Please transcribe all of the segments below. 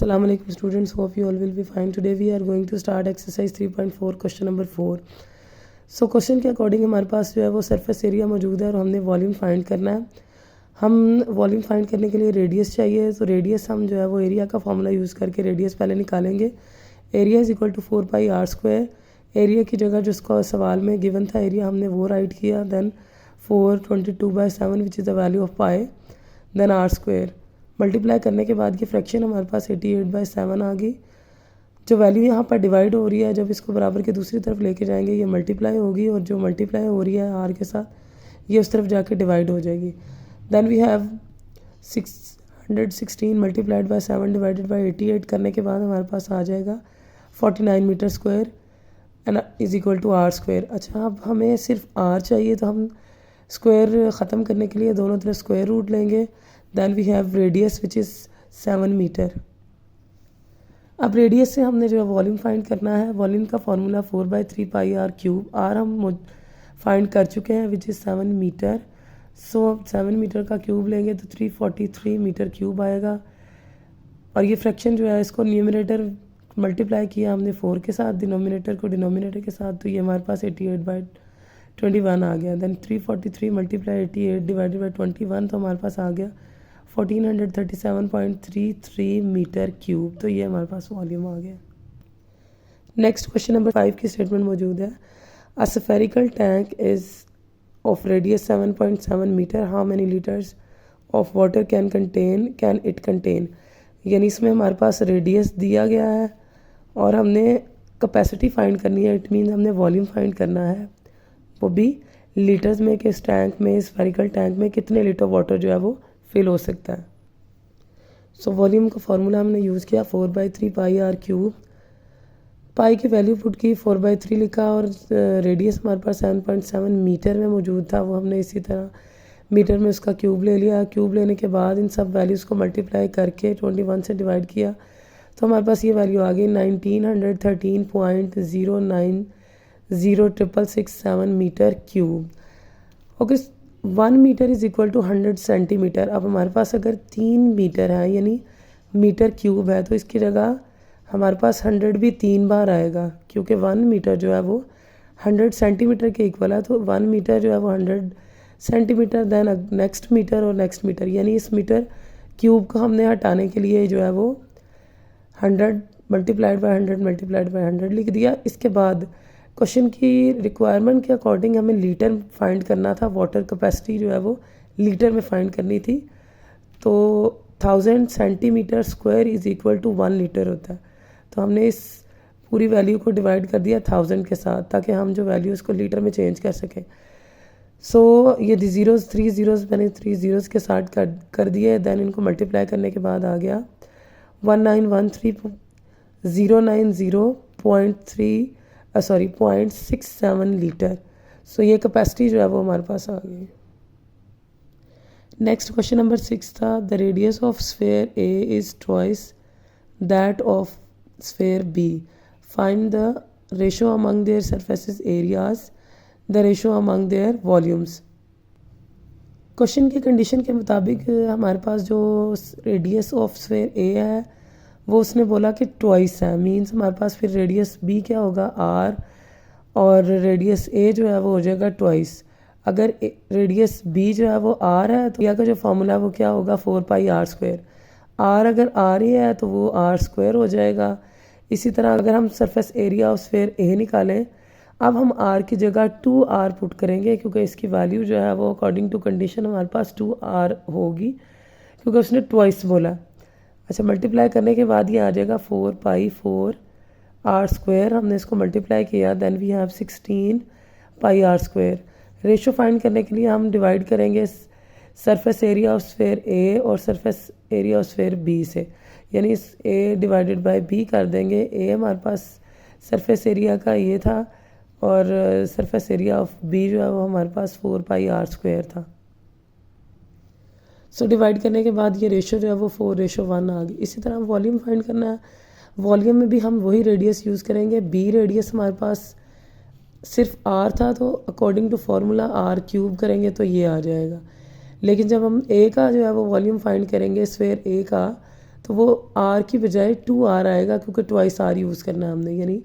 Assalamu alaikum students, hope you all will be fine. Today we are going to start exercise 3.4 question number 4. So question के according हमारे पास जो है वो surface area मौजूद है और हमने वॉल्यूम फाइंड करना है. हम वॉल्यूम फाइंड करने के लिए रेडियस चाहिए, तो रेडियस हम जो है वो एरिया का फॉर्मूला यूज़ करके रेडियस पहले निकालेंगे. Area is equal to 4πr². Area की जगह जिसको सवाल में गिवन था एरिया हमने वो राइट किया. Then 422/7 which is the value of pi. Then r². Multiply करने के बाद ये फ्रैक्शन हमारे पास 88/7 आ गई. जो वैल्यू यहाँ पर डिवाइड हो रही है, जब इसको बराबर के दूसरी तरफ लेके जाएंगे ये मल्टीप्लाई होगी, और जो मल्टीप्लाई हो रही है आर के साथ ये उस तरफ जाके डिवाइड हो जाएगी. Then we have 616 multiplied by 7 divided by 88 करने के बाद हमारे पास आ जाएगा 49 metre square and is equal to r². अच्छा, अब हमें सिर्फ r चाहिए, तो हम स्क्वायर ख़त्म करने के लिए दोनों तरफ स्क्वायर रूट लेंगे. Then we have radius which is 7 metre. अब रेडियस से हमने जो है वॉल्यूम फाइंड करना है. वॉल्यूम का फार्मूला 4/3πr³. आर हम फाइंड कर चुके हैं which is 7 metre. So 7 metre का क्यूब लेंगे तो 343 मीटर क्यूब आएगा. और ये फ्रैक्शन जो है इसको न्यूमरेटर मल्टीप्लाई किया हमने 4 के साथ, डिनोमिनेटर को डिनोमिनेटर के साथ, तो ये हमारे पास 88/21 आ गया. देन 343 मल्टीप्लाई 88 डिवाइडेड बाई 21, तो हमारे पास आ गया 1437.33 मीटर क्यूब. तो ये हमारे पास वॉल्यूम आ गया. नेक्स्ट क्वेश्चन नंबर 5 की स्टेटमेंट मौजूद है. A spherical tank is of radius 7.7 metre. How many litres of water can it contain. यानी इसमें हमारे पास रेडियस दिया गया है और हमने कैपेसिटी फाइंड करनी है. इट मीन्स हमने वॉल्यूम फाइंड करना है, वो भी लीटर्स में कि इस टैंक में, स्फेरिकल टैंक में कितने लीटर वाटर जो है वो फिल हो सकता है. सो वॉल्यूम का फार्मूला हमने यूज़ किया 4/3πr³. पाई की वैल्यू पुट की 4/3 लिखा और रेडियस हमारे पास 7.7 मीटर में मौजूद था, वो हमने इसी तरह मीटर में उसका क्यूब ले लिया. क्यूब लेने के बाद इन सब वैल्यूज़ को मल्टीप्लाई करके 21 से डिवाइड किया, तो हमारे पास ये वैल्यू आ गई 1913.0906667 metre cube. Okay, 1 metre is equal to 100 centimetre. अब हमारे पास अगर 3 मीटर है यानी मीटर क्यूब है, तो इसकी जगह हमारे पास 100 भी 3 बार आएगा, क्योंकि 1 मीटर जो है वो 100 सेंटीमीटर के इक्वल है. तो 1 मीटर जो है वो 100 सेंटीमीटर, देन नेक्स्ट मीटर और नेक्स्ट मीटर, यानी इस मीटर क्यूब को हमने हटाने के लिए जो है वो 100 मल्टीप्लाइड बाय 100 मल्टीप्लाइड बाय 100 लिख दिया. इसके बाद क्वेश्चन की रिक्वायरमेंट के अकॉर्डिंग हमें लीटर फाइंड करना था. वाटर कैपेसिटी जो है वो लीटर में फाइंड करनी थी. तो 1000 centimetre square is equal to 1 litre होता है. तो हमने इस पूरी वैल्यू को डिवाइड कर दिया 1000 के साथ, ताकि हम जो वैल्यू उसको लीटर में चेंज कर सकें. सो ये 3 ज़ीरोज़ मैंने 3 ज़ीरोज़ के साथ कर दिए. देन इनको मल्टीप्लाई करने के बाद आ गया 0.67 लीटर. सो ये कैपेसिटी जो है वो हमारे पास आ गई. नेक्स्ट क्वेश्चन नंबर 6 था. The radius of sphere A is twice that of sphere B. Find the ratio among their surfaces areas, the ratio among their volumes. Question की कंडीशन के मुताबिक हमारे पास जो रेडियस ऑफ स्फेयर ए है वो उसने बोला कि ट्वाइस है. मींस हमारे पास फिर रेडियस बी क्या होगा, आर, और रेडियस ए जो है वो हो जाएगा ट्वाइस. अगर रेडियस बी जो है वो आर है, तो या का जो फार्मूला है वो क्या होगा 4πr². आर अगर आर ही है तो वो r² हो जाएगा. इसी तरह अगर हम सरफेस एरिया ऑफ स्फेयर ए निकालें, अब हम r की जगह 2r पुट करेंगे, क्योंकि इसकी वैल्यू जो है वो अकॉर्डिंग टू कंडीशन हमारे पास 2r होगी, क्योंकि उसने ट्वाइस बोला. अच्छा, मल्टीप्लाई करने के बाद ये आ जाएगा 4π4r². हमने इसको मल्टीप्लाई किया. Then we have 16πr². Ratio find करने के लिए हम डिवाइड करेंगे surface area of sphere A और surface area of sphere B से, यानी इस ए डिवाइडेड बाय बी कर देंगे. ए हमारे पास सरफेस एरिया का ये था और सरफेस एरिया ऑफ बी जो है वो हमारे पास 4πr² था. सो डिवाइड करने के बाद ये रेशो जो है वो 4:1 आ गई. इसी तरह वॉल्यूम फाइंड करना है. वॉल्यूम में भी हम वही रेडियस यूज़ करेंगे. बी रेडियस हमारे पास सिर्फ आर था, तो अकॉर्डिंग टू फार्मूला r³ करेंगे तो ये आ जाएगा. लेकिन जब हम ए का जो है वो वॉल्यूम फाइंड करेंगे स्फेयर ए का, तो तो वो आर की बजाय 2r आएगा, क्योंकि ट्वाइस आर यूज़ करना है हमने, यानी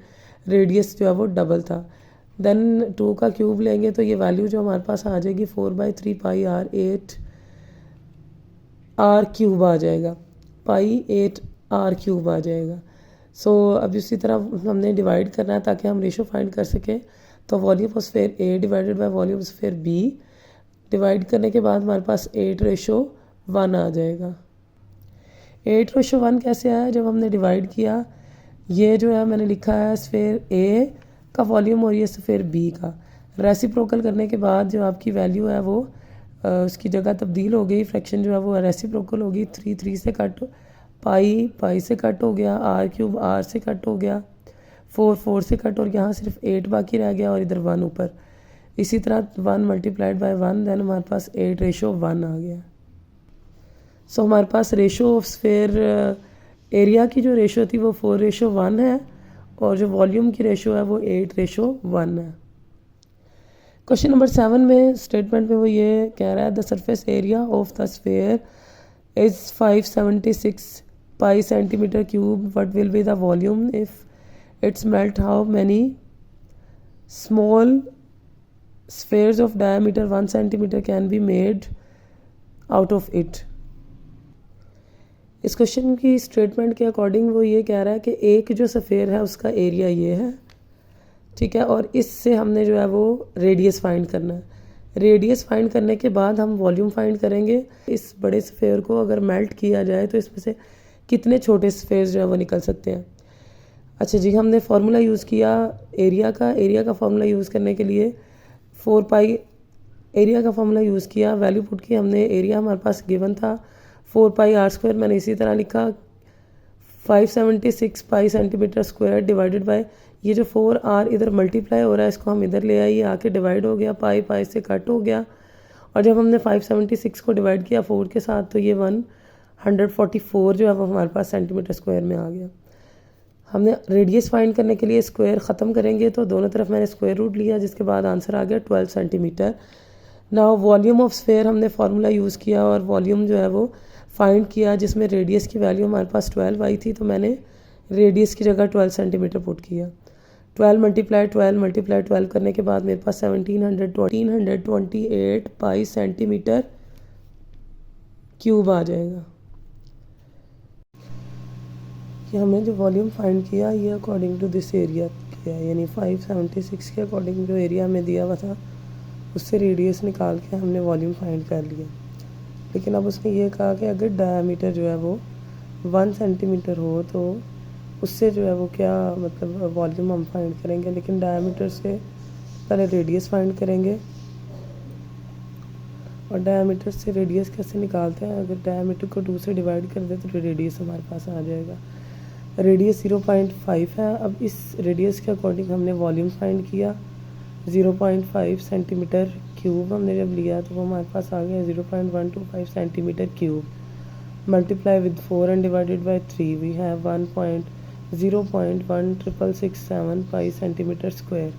रेडियस जो है वो डबल था। देन 2 का क्यूब लेंगे तो ये वैल्यू जो हमारे पास आ जाएगी 4/3 पाई आर 8 आर क्यूब आ जाएगा, पाई 8 आर क्यूब आ जाएगा। सो अब इसी तरह हमने डिवाइड करना है ताकि हम रेशो फाइंड कर सकें। तो volume of sphere A divided by volume of sphere B, divide करने के बाद हमारे पास 8:1 आ जाएगा। 8:1 कैसे आया? जब हमने डिवाइड किया, ये जो है मैंने लिखा है स्फीयर ए का वॉल्यूम और ये स्फीयर बी का, रेसिप्रोकल करने के बाद जो आपकी वैल्यू है वो उसकी जगह तब्दील हो गई, फ्रैक्शन जो है वो रेसिप्रोकल होगी। 3 से कट, पाई से कट हो गया, आर क्यूब आर से कट हो गया, 4 से कट, और यहाँ सिर्फ 8 बाकी रह गया और इधर 1 ऊपर। इसी तरह 1 मल्टीप्लाइड बाय 1, देन हमारे पास 8:1 आ गया। सो हमारे पास रेशो ऑफ स्फीयर एरिया की जो रेशो थी वो 4:1 है, और जो वॉल्यूम की रेशो है वो 8:1 है। क्वेश्चन नंबर 7 में स्टेटमेंट में वो ये कह रहा है the surface area of the sphere is 576 pi centimetre cube, what will be the volume if it's melt, how many small spheres of diameter 1 centimetre can be made out of it. इस question की statement के according वो ये कह रहा है कि एक जो स्फीयर है उसका एरिया ये है, ठीक है, और इससे हमने जो है वो रेडियस फाइंड करना है। रेडियस फाइंड करने के बाद हम वॉल्यूम फाइंड करेंगे। इस बड़े स्फीयर को अगर मेल्ट किया जाए तो इसमें से कितने छोटे स्फीयर जो है वो निकल सकते हैं। अच्छा जी, हमने फार्मूला यूज़ किया एरिया का फार्मूला यूज़ करने के लिए 4 पाई एरिया का फार्मूला यूज़ किया, वैल्यू पुट की हमने, एरिया हमारे पास गिवन था 4 पाई आर स्क्वायर, मैंने इसी तरह लिखा 576 पाई सेंटीमीटर स्क्वायर डिवाइडेड बाय, ये जो 4r इधर मल्टीप्लाई हो रहा है इसको हम इधर ले आए, ये आके डिवाइड हो गया, पाई से कट हो गया, और जब हमने 576 को डिवाइड किया 4 के साथ तो ये 144 जो है वो हमारे पास सेंटीमीटर स्क्वायर में आ गया। हमने रेडियस फाइंड करने के लिए स्क्वायर ख़त्म करेंगे, तो दोनों तरफ मैंने स्क्वायर रूट लिया, जिसके बाद आंसर आ गया 12 centimetre. Now volume of sphere हमने फार्मूला यूज़ किया और वॉल्यूम जो है वो फाइंड किया, जिसमें रेडियस की वैल्यू हमारे पास 12 आई थी, तो मैंने रेडियस की जगह 12 सेंटीमीटर पुट किया। 12 मल्टीप्लाई 12 करने के बाद मेरे पास 1728 पाई सेंटीमीटर क्यूब आ जाएगा। ये हमने जो वॉल्यूम फाइंड किया ये अकॉर्डिंग टू दिस एरिया किया, यानी 576 के अकॉर्डिंग जो एरिया में दिया हुआ था उससे रेडियस निकाल के हमने वॉल्यूम फाइंड कर लिया। लेकिन अब उसने ये कहा कि अगर डायमीटर जो है वो 1 सेंटीमीटर हो तो उससे जो है वो क्या मतलब वॉल्यूम हम फाइंड करेंगे, लेकिन डायमीटर से पहले रेडियस फाइंड करेंगे। और डायमीटर से रेडियस कैसे निकालते हैं? अगर डायमीटर को 2 से डिवाइड कर दे तो रेडियस हमारे पास आ जाएगा। रेडियस 0.5 है। अब इस रेडियस के अकॉर्डिंग हमने वॉल्यूम फाइंड किया, 0.5 सेंटीमीटर क्यूब हमने जब लिया तो वो हमारे पास आ गया 0.125 centimetre cube, multiply with 4 and divided by 3 we have 1.0.1667 pi centimetre square,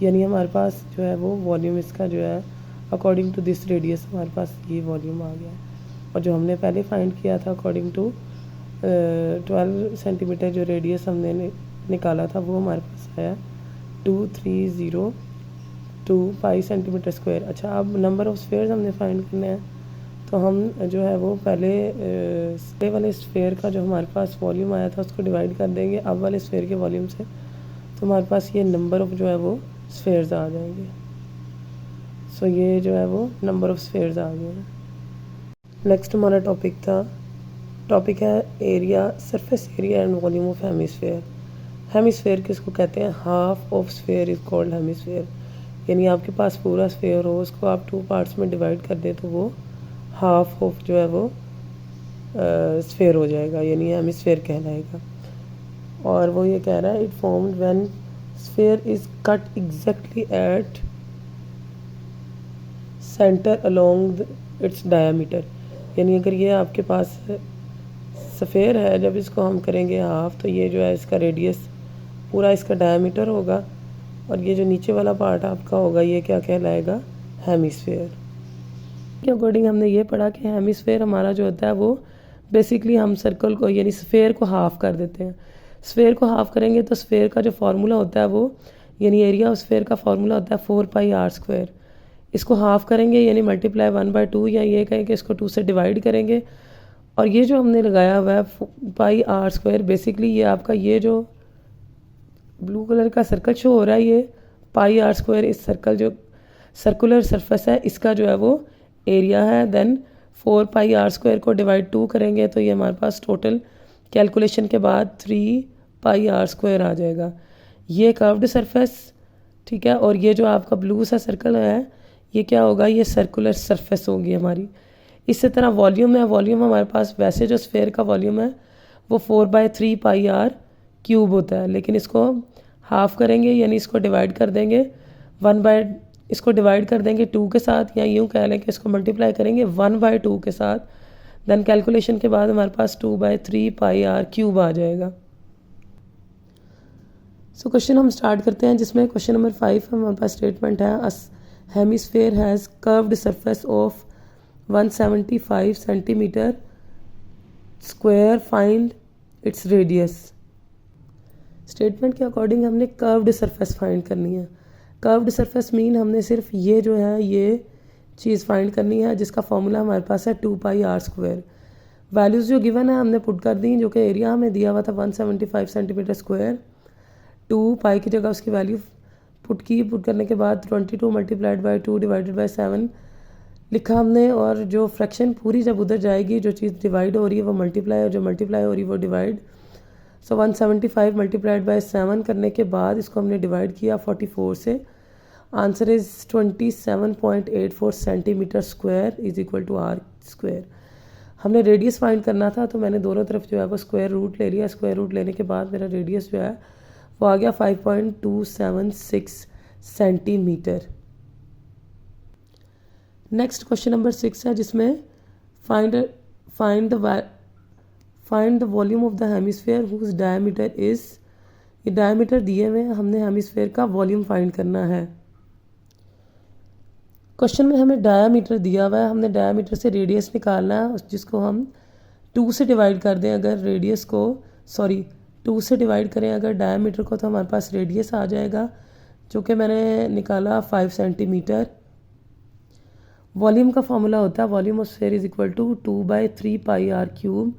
यानी हमारे पास जो है वो वॉल्यूम इसका जो है अकॉर्डिंग टू दिस रेडियस हमारे पास ये वॉल्यूम आ गया। और जो हमने पहले फाइंड किया था अकॉर्डिंग टू 12 सेंटीमीटर जो रेडियस हमने निकाला था वो हमारे पास आया 2302 पाई सेंटीमीटर स्क्वायर। अच्छा, अब नंबर ऑफ़ स्फीयर्स हमने फाइंड करने हैं, तो हम जो है वो पहले वाले स्फीयर का जो हमारे पास वॉल्यूम आया था उसको डिवाइड कर देंगे अब वाले स्फीयर के वॉल्यूम से, तो हमारे पास ये नंबर ऑफ़ जो है वो स्फीयर्स आ जाएंगे। सो ये जो है वो नंबर ऑफ़ स्फीयर्स आ गए हैं। नेक्स्ट हमारा टॉपिक है area, surface area and volume of hemisphere. Hemisphere किसको कहते हैं? Half of sphere is called hemisphere, यानी आपके पास पूरा स्फीयर हो उसको आप 2 पार्ट्स में डिवाइड कर दें तो वो हाफ ऑफ जो है वो स्फीयर हो जाएगा, यानी हेमिस्फीयर कहलाएगा। और वो ये कह रहा है it formed when sphere is cut exactly at centre along its diameter, यानी अगर ये आपके पास स्फीयर है, जब इसको हम करेंगे हाफ तो ये जो है इसका रेडियस पूरा इसका डायमीटर होगा, और ये जो नीचे वाला पार्ट आपका होगा ये क्या कहलाएगा? हेमिस्फीयर के अकॉर्डिंग हमने ये पढ़ा कि हेमिस्फीयर हमारा जो होता है वो बेसिकली हम सर्कल को यानी स्फेयर को हाफ कर देते हैं। स्फेयर को हाफ करेंगे तो स्फेयर का जो फार्मूला होता है वो यानी एरिया ऑफ स्फेयर का फार्मूला होता है 4πr²। इसको हाफ करेंगे यानी मल्टीप्लाई 1/2 या ये कहें कि इसको 2 से डिवाइड करेंगे। और ये जो हमने लगाया हुआ है πr², बेसिकली ये आपका ये जो ब्लू कलर का सर्कल शो हो रहा है ये πr², इस सर्कल जो सर्कुलर सरफेस है इसका जो है वो एरिया है। देन 4πr² को डिवाइड 2 करेंगे तो ये हमारे पास टोटल कैलकुलेशन के बाद 3πr² आ जाएगा। ये कर्व्ड सरफेस, ठीक है। और ये जो आपका ब्लू सा सर्कल है ये क्या होगा, ये सर्कुलर सरफेस होगी हमारी। इसी तरह वॉल्यूम है, वॉल्यूम हमारे पास वैसे जो स्फेयर का वॉल्यूम है वो 4/3πr³ होता है, लेकिन इसको हाफ करेंगे यानी इसको डिवाइड कर देंगे इसको डिवाइड कर देंगे 2 के साथ, या यूँ कह लें कि इसको मल्टीप्लाई करेंगे 1/2 के साथ। देन कैलकुलेशन के बाद हमारे पास 2/3πr³ आ जाएगा। सो क्वेश्चन हम स्टार्ट करते हैं, जिसमें क्वेश्चन नंबर 5 हमारे पास स्टेटमेंट है hemisphere has curved surface of 175 centimetre square, find its radius. Statement के अकॉर्डिंग हमने कर्व्ड सरफेस फाइंड करनी है। कर्व्ड सरफेस मीन हमने सिर्फ ये जो है ये चीज़ फाइंड करनी है जिसका फॉर्मूला हमारे पास है 2πr²। वैल्यूज़ जो गिवन है हमने पुट कर दी, जो कि एरिया हमें दिया हुआ था 175 सेंटीमीटर स्क्वायर। 2 पाई की जगह उसकी वैल्यू पुट करने के बाद 22 मल्टीप्लाइड बाई 2 डिवाइडेड बाई 7 लिखा हमने। और जो फ्रैक्शन पूरी जब उधर जाएगी, जो चीज़ डिवाइड हो रही है वो मल्टीप्लाई, और जो मल्टीप्लाई हो रही है वो डिवाइड। सो 175 मल्टीप्लाइड बाई 7 करने के बाद इसको हमने डिवाइड किया 44 से। Answer is 27.84 centimetre square is equal to r²। हमने रेडियस फाइंड करना था तो मैंने दोनों तरफ जो है वो स्क्वायर रूट ले लिया। स्क्वायर रूट लेने के बाद मेरा रेडियस जो है वो आ गया 5.276 सेंटीमीटर। नेक्स्ट क्वेश्चन नंबर 6 है, जिसमें find the volume of the hemisphere whose diameter is. ये डायमीटर दिए हुए हैं, हमने हेमिस्फेयर का वॉल्यूम फाइंड करना है। क्वेश्चन में हमें डायमीटर दिया हुआ है, हमने डायमीटर से रेडियस निकालना है, जिसको हम 2 से डिवाइड कर दें अगर रेडियस को 2 से डिवाइड करें अगर डायमीटर को, तो हमारे पास रेडियस आ जाएगा जो कि मैंने निकाला 5 सेंटीमीटर। वॉल्यूम का फॉर्मूला होता है volume of sphere is equal to 2/3πr³।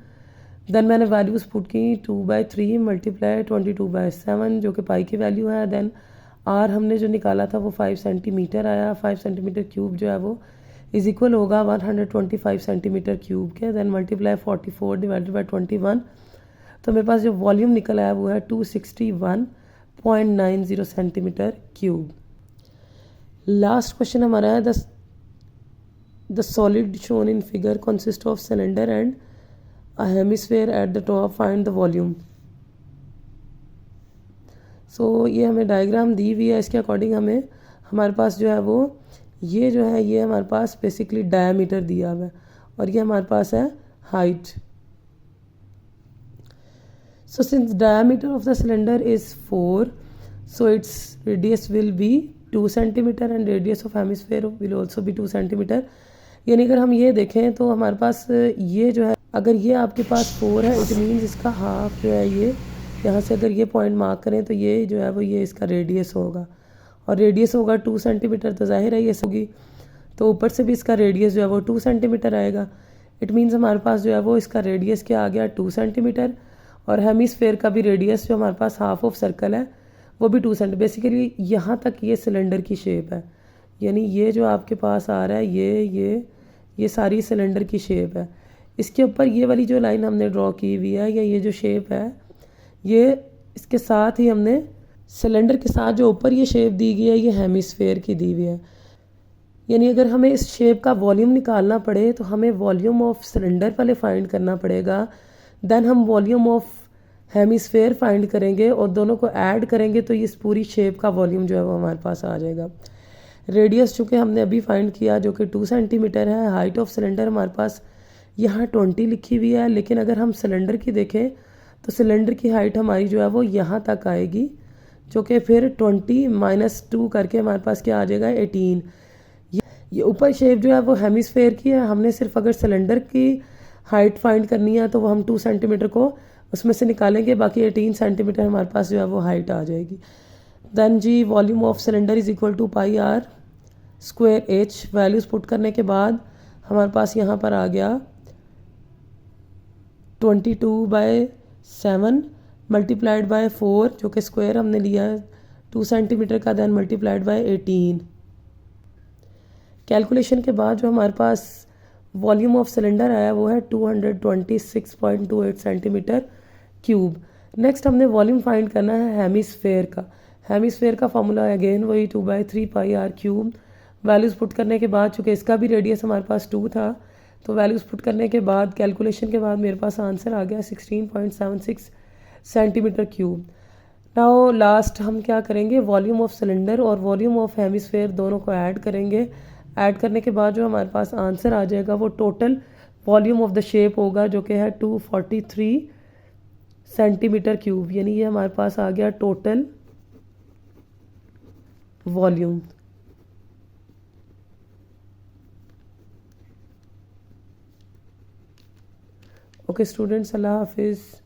Then मैंने वैल्यूज़ पुट की 2/3 मल्टीप्लाई 22/7 जो कि पाई की वैल्यू है। देन आर हमने जो निकाला था वो 5 सेंटीमीटर आया। 5 सेंटीमीटर क्यूब जो है वो इज इक्वल होगा 125 सेंटीमीटर क्यूब के। देन मल्टीप्लाई 44 डिवाइडेड बाई 21, तो मेरे पास जो वॉल्यूम निकल आया वो है 261.90 सेंटीमीटर क्यूब। लास्ट क्वेश्चन हमारा है the solid shown in figure consist of cylinder and a hemisphere at the top, find the volume. So ये हमें डायग्राम दी हुई है, इसके अकॉर्डिंग हमें हमारे पास जो है वो ये जो है ये हमारे पास बेसिकली डायमीटर दिया हुआ है और ये हमारे पास है height. So since diameter of the cylinder is 4, so its radius will be 2 centimetre and radius of hemisphere will also be 2 centimetre. यानी अगर हम ये देखें तो हमारे पास ये जो है, अगर ये आपके पास 4 है इट मीन्स इसका हाफ जो है ये यहाँ से अगर ये पॉइंट मार्क करें तो ये जो है वो ये इसका रेडियस होगा, और रेडियस होगा 2 सेंटीमीटर, तो जाहिर है ये होगी, तो ऊपर से भी इसका रेडियस जो है वो 2 सेंटीमीटर आएगा। इट मीन्स हमारे पास जो है वो इसका रेडियस क्या आ गया 2 सेंटीमीटर, और हेमिस्फेयर का भी रेडियस जो हमारे पास हाफ ऑफ सर्कल है वो भी 2 सेंटीमीटर। बेसिकली यहाँ तक ये सिलेंडर की शेप है, यानी ये जो आपके पास आ रहा है ये सारी सिलेंडर की शेप है। इसके ऊपर ये वाली जो लाइन हमने ड्रॉ की हुई है या ये जो शेप है ये इसके साथ ही हमने सिलेंडर के साथ जो ऊपर ये शेप दी गई है ये हेमिस्फेयर की दी हुई है। यानी अगर हमें इस शेप का वॉल्यूम निकालना पड़े तो हमें वॉल्यूम ऑफ सिलेंडर पहले फाइंड करना पड़ेगा, देन हम वॉल्यूम ऑफ हेमिस्फेयर फाइंड करेंगे और दोनों को ऐड करेंगे तो इस पूरी शेप का वॉल्यूम जो है वो हमारे पास आ जाएगा। रेडियस चूँकि हमने अभी फाइंड किया जो कि 2 सेंटीमीटर है, हाइट ऑफ सिलेंडर हमारे पास यहाँ 20 लिखी हुई है, लेकिन अगर हम सिलेंडर की देखें तो सिलेंडर की हाइट हमारी जो है वो यहाँ तक आएगी, जो कि फिर 20 - 2 करके हमारे पास क्या आ जाएगा 18। ये ऊपर शेप जो है वो हेमिस्फेयर की है। हमने सिर्फ अगर सिलेंडर की हाइट फाइंड करनी है तो वो हम 2 सेंटीमीटर को उसमें से निकालेंगे, बाकी 18 सेंटीमीटर हमारे पास जो है वो हाइट आ जाएगी। देन जी volume of cylinder is equal to pi r square h. Values put करने के बाद हमारे पास यहाँ पर आ गया 22/7 मल्टीप्लाइड बाय 4 जो कि स्क्वायर हमने लिया है 2 सेंटीमीटर का, देन मल्टीप्लाइड बाय 18। कैलकुलेशन के बाद जो हमारे पास वॉल्यूम ऑफ सिलेंडर आया वो है 226.28 सेंटीमीटर क्यूब। नेक्स्ट हमने वॉल्यूम फाइंड करना है हेमिस्फेयर का। हेमिस्फेयर का फार्मूला है अगेन वही 2/3 पाई आर क्यूब। वैल्यूज़ पुट करने के बाद चूँकि इसका भी रेडियस हमारे पास 2 था तो वैल्यूज़ पुट करने के बाद कैलकुलेशन के बाद मेरे पास आंसर आ गया 16.76 सेंटीमीटर क्यूब। नाउ लास्ट हम क्या करेंगे, वॉल्यूम ऑफ सिलेंडर और वॉल्यूम ऑफ हेमिस्फेयर दोनों को ऐड करेंगे। ऐड करने के बाद जो हमारे पास आंसर आ जाएगा वो total volume of the shape होगा जो कि है 243 सेंटीमीटर क्यूब, यानी ये हमारे पास आ गया टोटल वॉल्यूम। ओके स्टूडेंट्स, अल्लाह हाफिज़।